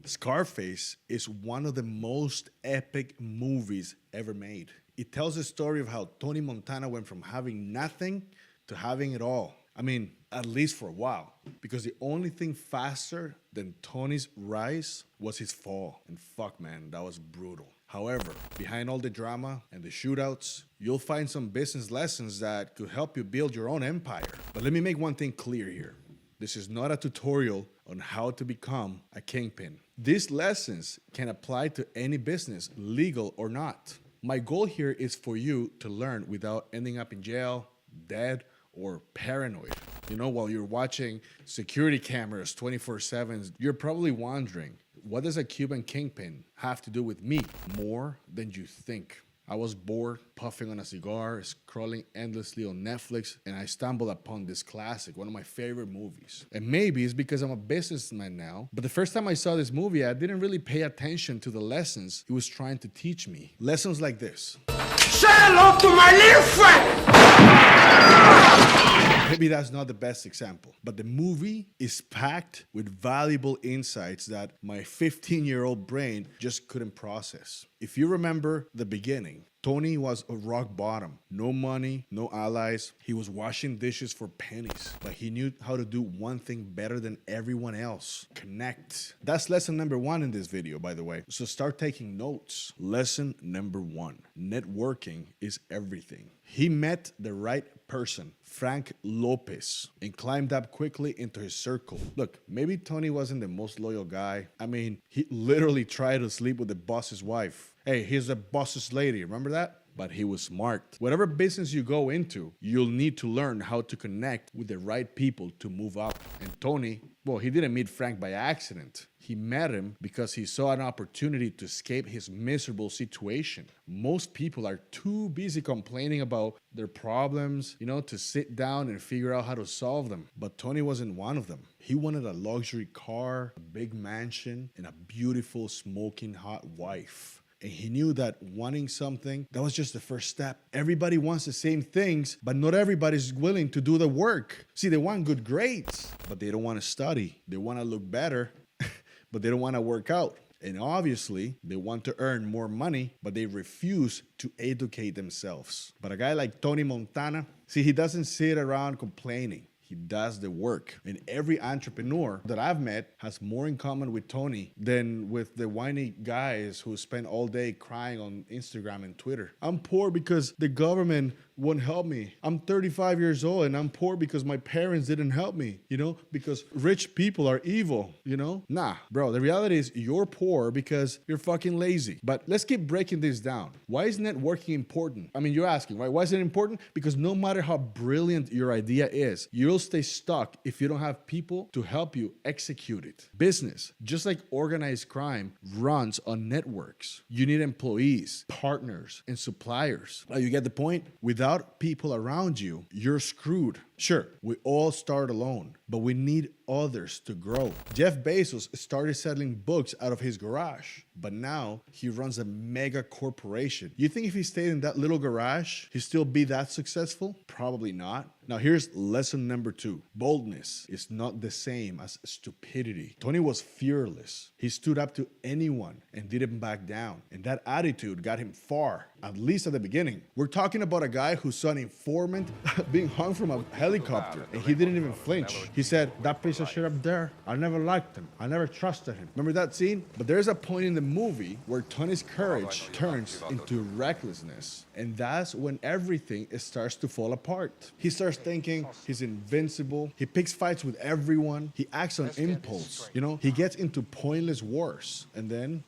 Scarface is one of the most epic movies ever made. It tells the story of how Tony Montana went from having nothing to having it all. I mean, at least for a while. Because the only thing faster than Tony's rise was his fall. And fuck, man, that was brutal. However, behind all the drama and the shootouts, you'll find some business lessons that could help you build your own empire. But let me make one thing clear here. This is not a tutorial on how to become a kingpin. These lessons can apply to any business, legal or not. My goal here is for you to learn without ending up in jail, dead, or paranoid. You know, while you're watching security cameras 24/7, you're probably wondering, what does a Cuban kingpin have to do with me? More than you think. I was bored, puffing on a cigar, scrolling endlessly on Netflix, and I stumbled upon this classic, one of my favorite movies. And maybe it's because I'm a businessman now, but the first time I saw this movie, I didn't really pay attention to the lessons it was trying to teach me. Lessons like this. Say hello to my little friend! Maybe that's not the best example, but the movie is packed with valuable insights that my 15-year-old brain just couldn't process. If you remember the beginning, Tony was a rock bottom. No money, no allies. He was washing dishes for pennies, but he knew how to do one thing better than everyone else: connect. That's lesson number 1 in this video, by the way. So start taking notes. Lesson number 1, networking is everything. He met the right person, Frank Lopez, and climbed up quickly into his circle. Look, maybe Tony wasn't the most loyal guy. I mean, he literally tried to sleep with the boss's wife. Hey, he's the boss's lady, remember that? But he was smart. Whatever business you go into, you'll need to learn how to connect with the right people to move up. And Tony, well, he didn't meet Frank by accident. He met him because he saw an opportunity to escape his miserable situation. Most people are too busy complaining about their problems, to sit down and figure out how to solve them. But Tony wasn't one of them. He wanted a luxury car, a big mansion, and a beautiful smoking hot wife. And he knew that wanting something, that was just the first step. Everybody wants the same things, but not everybody's willing to do the work. See, they want good grades, but they don't want to study. They want to look better, but they don't want to work out. And obviously, they want to earn more money, but they refuse to educate themselves. But a guy like Tony Montana, see, he doesn't sit around complaining. He does the work. And every entrepreneur that I've met has more in common with Tony than with the whiny guys who spend all day crying on Instagram and Twitter. I'm poor because the government won't help me. I'm 35 years old and I'm poor because my parents didn't help me, because rich people are evil, Nah, bro, the reality is you're poor because you're fucking lazy. But let's keep breaking this down. Why is networking important? I mean, you're asking, right? Why is it important? Because no matter how brilliant your idea is, you'll stay stuck if you don't have people to help you execute it. Business, just like organized crime, runs on networks. You need employees, partners, and suppliers. You get the point? Without people around you, you're screwed. Sure, we all start alone, but we need others to grow. Jeff Bezos started selling books out of his garage, but now he runs a mega corporation. You think if he stayed in that little garage, he'd still be that successful? Probably not. Now here's lesson number 2. Boldness is not the same as stupidity. Tony was fearless. He stood up to anyone and didn't back down. And that attitude got him far, at least at the beginning. We're talking about a guy who saw an informant being hung from a helicopter, and he didn't even flinch. He said, "That piece of shit up there, I never liked him. I never trusted him." Remember that scene? But there's a point in the movie where Tony's courage turns into recklessness. And that's when everything starts to fall apart. He starts thinking he's invincible. He picks fights with everyone. He acts on impulse. He gets into pointless wars. And then,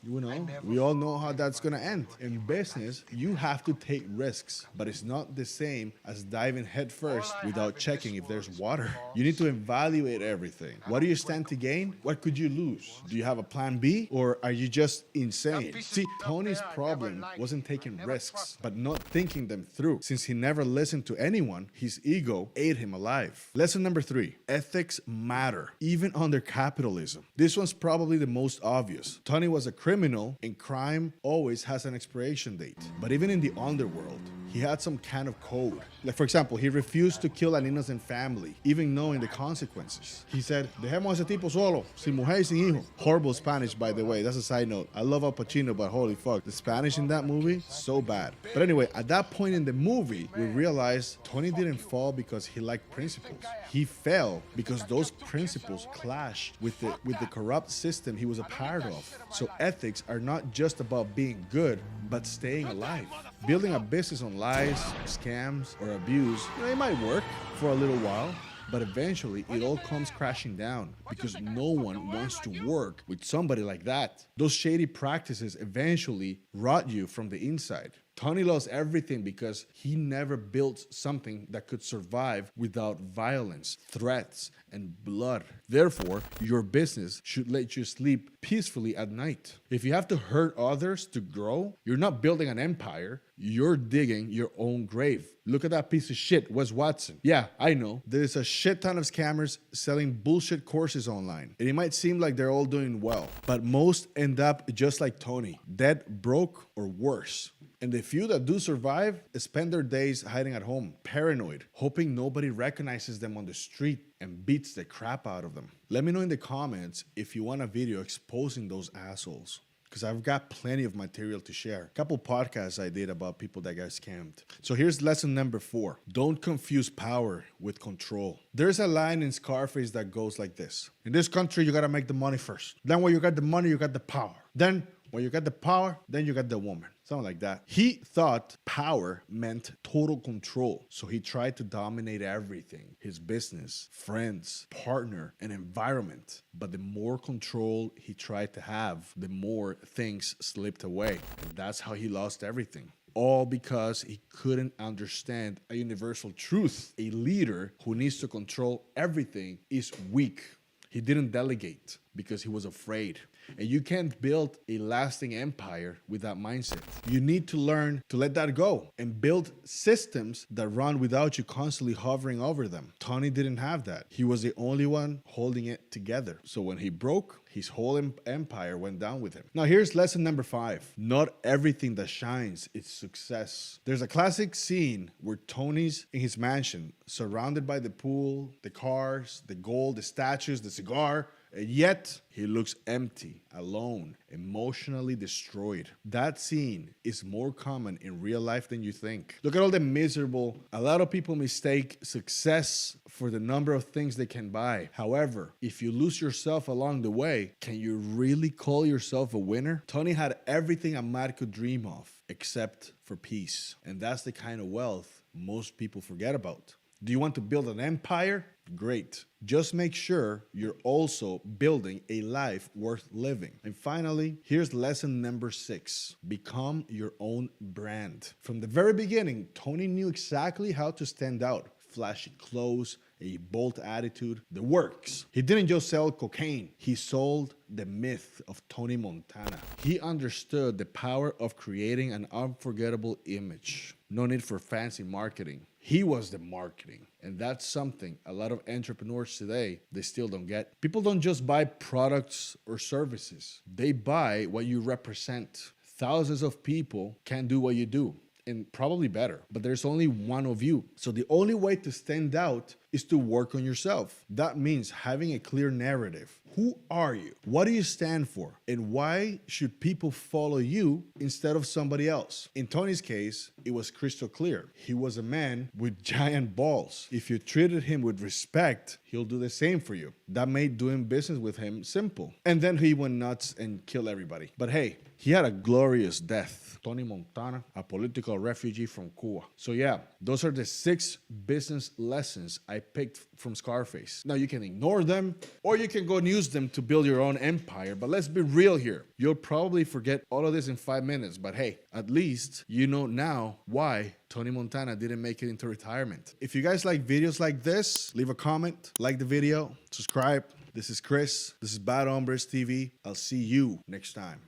we all know how that's going to end. In business, you have to take risks, but it's not the same as diving headfirst without checking if there's water. You need to evaluate everything. What do you stand to gain? What could you lose? Do you have a plan B, or are you just insane? See, Tony's problem wasn't taking risks, but not thinking them through. Since he never listened to anyone, his ego ate him alive. Lesson number 3, ethics matter, even under capitalism. This one's probably the most obvious. Tony was a criminal, and crime always has an expiration date. But even in the underworld, he had some kind of code. Like, for example, he refused to kill an innocent family, even knowing the consequences. He said, dejemos a ese tipo solo, sin mujer y sin hijo. Horrible Spanish, by the way. That's a side note. I love Al Pacino, but holy fuck. The Spanish in that movie, so bad. But anyway, at that point in the movie, we realized Tony didn't fall because he liked principles. He fell because those principles clashed with the corrupt system he was a part of. So ethics are not just about being good, but staying alive. Building a business on lies, scams, or abuse, it might work for a little while, but eventually it all comes crashing down because no one wants to work with somebody like that. Those shady practices eventually rot you from the inside. Tony lost everything because he never built something that could survive without violence, threats, and blood. Therefore, your business should let you sleep peacefully at night. If you have to hurt others to grow, you're not building an empire, you're digging your own grave. Look at that piece of shit, Wes Watson. Yeah, I know. There's a shit ton of scammers selling bullshit courses online. And it might seem like they're all doing well, but most end up just like Tony, dead, broke, or worse. And the few that do survive spend their days hiding at home, paranoid, hoping nobody recognizes them on the street and beats the crap out of them. Let me know in the comments if you want a video exposing those assholes, because I've got plenty of material to share. A couple podcasts I did about people that got scammed. So here's lesson number 4. Don't confuse power with control. There's a line in Scarface that goes like this. In this country, you gotta make the money first. Then when you got the money, you got the power. Then when you got the power, then you got the woman. Something like that. He thought power meant total control. So he tried to dominate everything. His business, friends, partner, and environment. But the more control he tried to have, the more things slipped away. And that's how he lost everything. All because he couldn't understand a universal truth. A leader who needs to control everything is weak. He didn't delegate because he was afraid. And you can't build a lasting empire with that mindset. You need to learn to let that go and build systems that run without you constantly hovering over them. Tony didn't have that. He was the only one holding it together. So when he broke, his whole empire went down with him. Now here's lesson number 5. Not everything that shines is success. There's a classic scene where Tony's in his mansion, surrounded by the pool, the cars, the gold, the statues, the cigar, and yet he looks empty, alone, emotionally destroyed. That scene is more common in real life than you think. Look at all the miserable. A lot of people mistake success for the number of things they can buy. However, if you lose yourself along the way, can you really call yourself a winner? Tony had everything a man could dream of, except for peace. And that's the kind of wealth most people forget about. Do you want to build an empire? Great. Just make sure you're also building a life worth living. And finally, here's lesson number 6. Become your own brand. From the very beginning, Tony knew exactly how to stand out. Flashy clothes, a bold attitude, the works. He didn't just sell cocaine. He sold the myth of Tony Montana. He understood the power of creating an unforgettable image. No need for fancy marketing. He was the marketing. And that's something a lot of entrepreneurs today, they still don't get. People don't just buy products or services. They buy what you represent. Thousands of people can do what you do, and probably better, but there's only one of you. So the only way to stand out is to work on yourself. That means having a clear narrative. Who are you? What do you stand for? And why should people follow you instead of somebody else? In Tony's case, it was crystal clear. He was a man with giant balls. If you treated him with respect, he'll do the same for you. That made doing business with him simple. And then he went nuts and killed everybody. But hey, he had a glorious death. Tony Montana, a political refugee from Cuba. So yeah, those are the 6 business lessons I picked from Scarface. Now you can ignore them or you can go and use them to build your own empire. But let's be real here. You'll probably forget all of this in 5 minutes. But hey, at least you know now why Tony Montana didn't make it into retirement. If you guys like videos like this, leave a comment, like the video, subscribe. This is Chris. This is Bad Hombres TV. I'll see you next time.